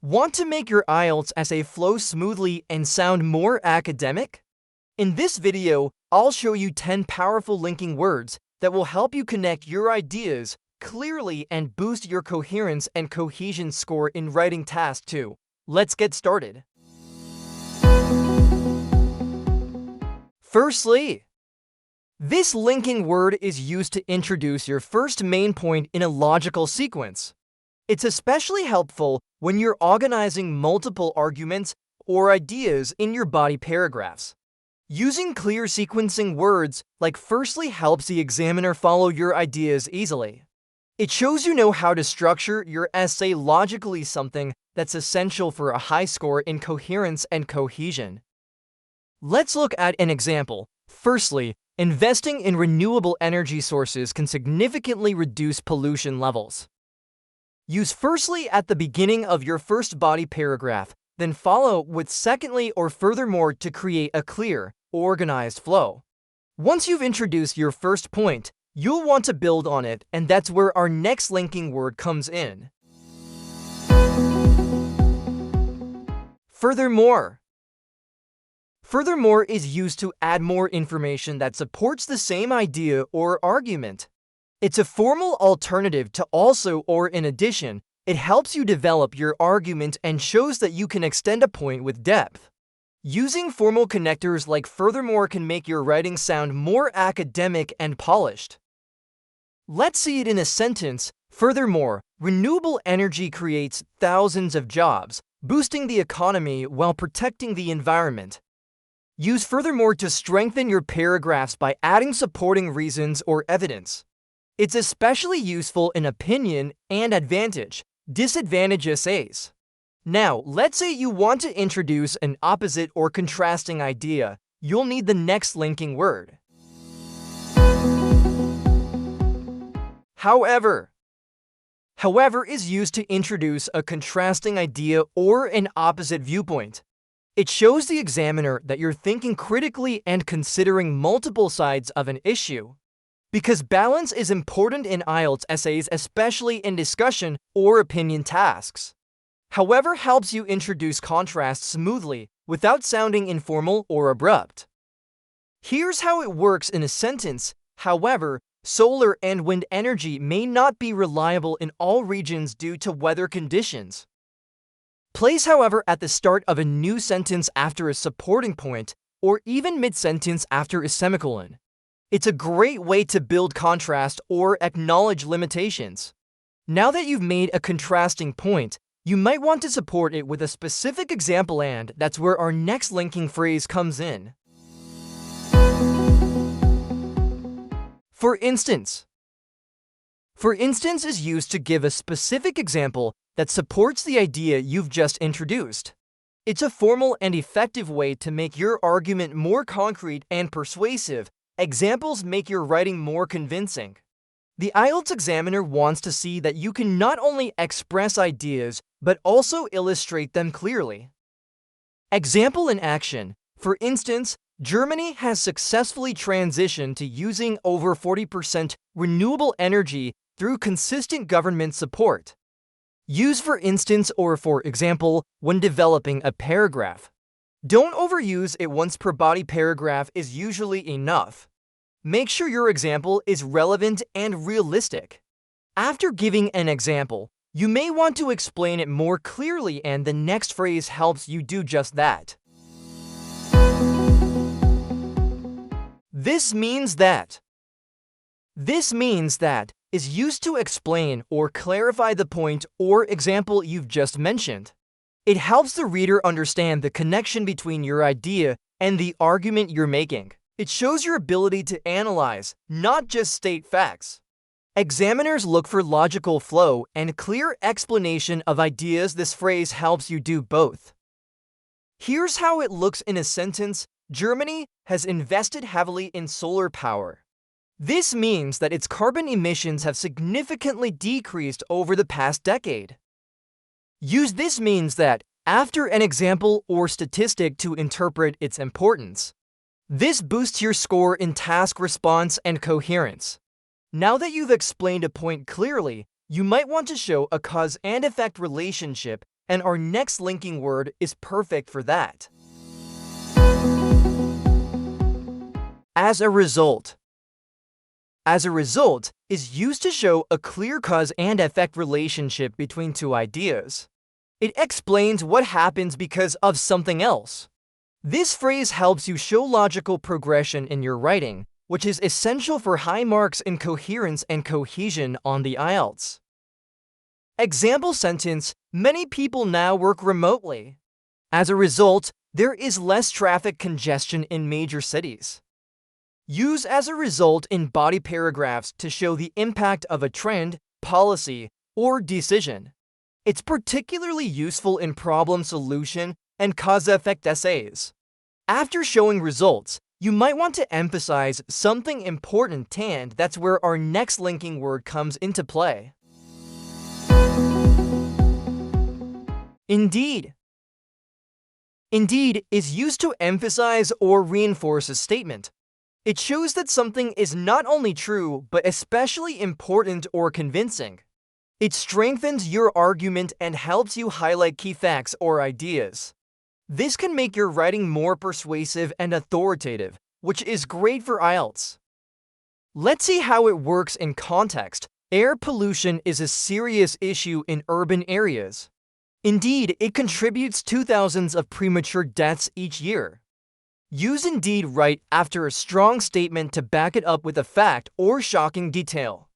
Want to make your IELTS essay flow smoothly and sound more academic? In this video, I'll show you 10 powerful linking words that will help you connect your ideas clearly and boost your coherence and cohesion score in Writing Task 2. Let's get started. Firstly, this linking word is used to introduce your first main point in a logical sequence. It's especially helpful when you're organizing multiple arguments or ideas in your body paragraphs. Using clear sequencing words like firstly helps the examiner follow your ideas easily. It shows you know how to structure your essay logically, something that's essential for a high score in coherence and cohesion. Let's look at an example. Firstly, investing in renewable energy sources can significantly reduce pollution levels. Use firstly at the beginning of your first body paragraph, then follow with secondly or furthermore to create a clear, organized flow. Once you've introduced your first point, you'll want to build on it, and that's where our next linking word comes in. Furthermore. Furthermore is used to add more information that supports the same idea or argument. It's a formal alternative to also or in addition. It helps you develop your argument and shows that you can extend a point with depth. Using formal connectors like furthermore can make your writing sound more academic and polished. Let's see it in a sentence. Furthermore, renewable energy creates thousands of jobs, boosting the economy while protecting the environment. Use furthermore to strengthen your paragraphs by adding supporting reasons or evidence. It's especially useful in opinion and disadvantage essays. Now, let's say you want to introduce an opposite or contrasting idea. You'll need the next linking word. However is used to introduce a contrasting idea or an opposite viewpoint. It shows the examiner that you're thinking critically and considering multiple sides of an issue. Because balance is important in IELTS essays, especially in discussion or opinion tasks. However helps you introduce contrast smoothly without sounding informal or abrupt. Here's how it works in a sentence. However, solar and wind energy may not be reliable in all regions due to weather conditions. Place however at the start of a new sentence after a supporting point, or even mid-sentence after a semicolon. It's a great way to build contrast or acknowledge limitations. Now that you've made a contrasting point, you might want to support it with a specific example, and that's where our next linking phrase comes in. For instance is used to give a specific example that supports the idea you've just introduced. It's a formal and effective way to make your argument more concrete and persuasive. Examples make your writing more convincing. The IELTS examiner wants to see that you can not only express ideas, but also illustrate them clearly. Example in action. For instance, Germany has successfully transitioned to using over 40% renewable energy through consistent government support. Use for instance or for example when developing a paragraph. Don't overuse it. Once per body paragraph is usually enough. Make sure your example is relevant and realistic. After giving an example, you may want to explain it more clearly, and the next phrase helps you do just that. This means that is used to explain or clarify the point or example you've just mentioned. It helps the reader understand the connection between your idea and the argument you're making. It shows your ability to analyze, not just state facts. Examiners look for logical flow and clear explanation of ideas. This phrase helps you do both. Here's how it looks in a sentence. Germany has invested heavily in solar power. This means that its carbon emissions have significantly decreased over the past decade. Use this means that after an example or statistic to interpret its importance. This boosts your score in task response and coherence. Now that you've explained a point clearly, you might want to show a cause and effect relationship and our next linking word is perfect for that. As a result. As a result is used to show a clear cause and effect relationship between two ideas. It explains what happens because of something else. This phrase helps you show logical progression in your writing, which is essential for high marks in coherence and cohesion on the IELTS. Example sentence: many people now work remotely. As a result, there is less traffic congestion in major cities. Use as a result in body paragraphs to show the impact of a trend, policy, or decision. It's particularly useful in problem solution and cause-effect essays. After showing results, you might want to emphasize something important, and that's where our next linking word comes into play. Indeed. Indeed is used to emphasize or reinforce a statement. It shows that something is not only true, but especially important or convincing. It strengthens your argument and helps you highlight key facts or ideas. This can make your writing more persuasive and authoritative, which is great for IELTS. Let's see how it works in context. Air pollution is a serious issue in urban areas. Indeed, it contributes to thousands of premature deaths each year. Use indeed right after a strong statement to back it up with a fact or shocking detail.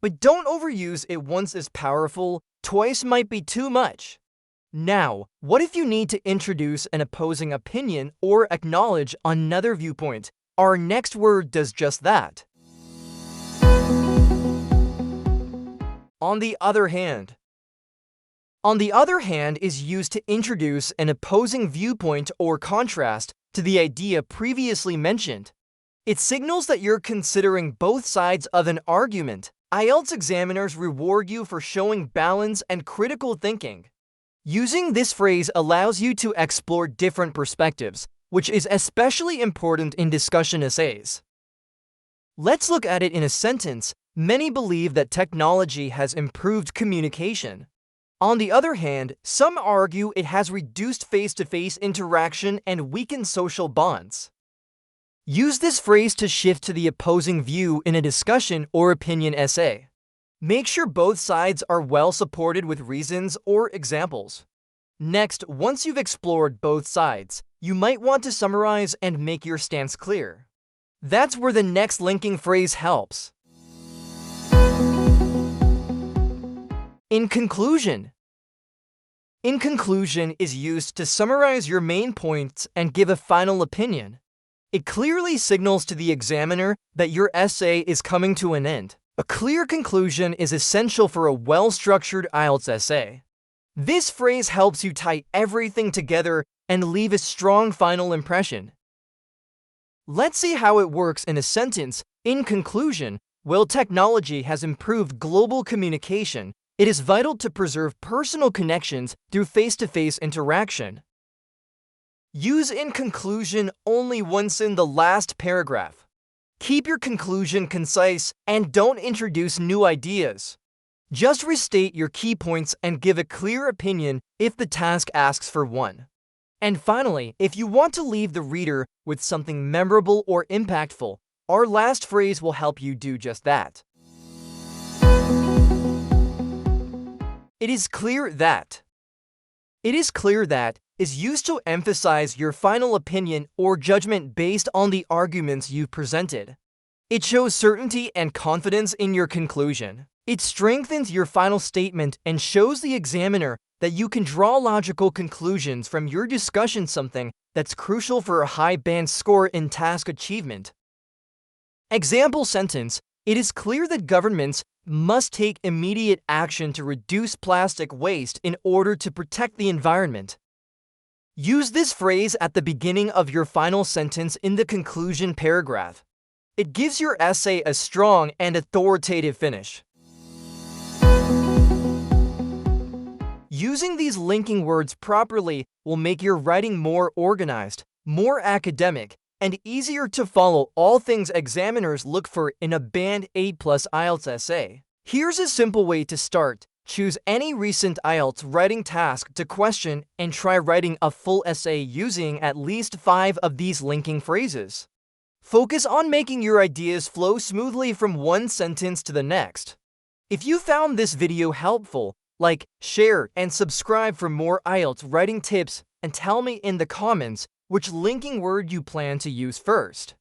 But don't overuse it. Once is powerful, twice might be too much. Now, what if you need to introduce an opposing opinion or acknowledge another viewpoint? Our next word does just that. On the other hand. On the other hand is used to introduce an opposing viewpoint or contrast to the idea previously mentioned. It signals that you're considering both sides of an argument. IELTS examiners reward you for showing balance and critical thinking. Using this phrase allows you to explore different perspectives, which is especially important in discussion essays. Let's look at it in a sentence. Many believe that technology has improved communication. On the other hand, some argue it has reduced face-to-face interaction and weakened social bonds. Use this phrase to shift to the opposing view in a discussion or opinion essay. Make sure both sides are well supported with reasons or examples. Next, once you've explored both sides, you might want to summarize and make your stance clear. That's where the next linking phrase helps. In conclusion. In conclusion is used to summarize your main points and give a final opinion. It clearly signals to the examiner that your essay is coming to an end. A clear conclusion is essential for a well-structured IELTS essay. This phrase helps you tie everything together and leave a strong final impression. Let's see how it works in a sentence. In conclusion, while technology has improved global communication, it is vital to preserve personal connections through face-to-face interaction. Use in conclusion only once in the last paragraph. Keep your conclusion concise and don't introduce new ideas. Just restate your key points and give a clear opinion if the task asks for one. And finally, if you want to leave the reader with something memorable or impactful, our last phrase will help you do just that. It is clear that. It is clear that is used to emphasize your final opinion or judgment based on the arguments you've presented. It shows certainty and confidence in your conclusion. It strengthens your final statement and shows the examiner that you can draw logical conclusions from your discussion, something that's crucial for a high band score in task achievement. Example sentence: it is clear that governments must take immediate action to reduce plastic waste in order to protect the environment. Use this phrase at the beginning of your final sentence in the conclusion paragraph. It gives your essay a strong and authoritative finish. Using these linking words properly will make your writing more organized, more academic, and easier to follow, all things examiners look for in a Band 8+ IELTS essay. Here's a simple way to start. Choose any recent IELTS writing task to question and try writing a full essay using at least 5 of these linking phrases. Focus on making your ideas flow smoothly from one sentence to the next. If you found this video helpful, like, share, and subscribe for more IELTS writing tips, and tell me in the comments which linking word you plan to use first.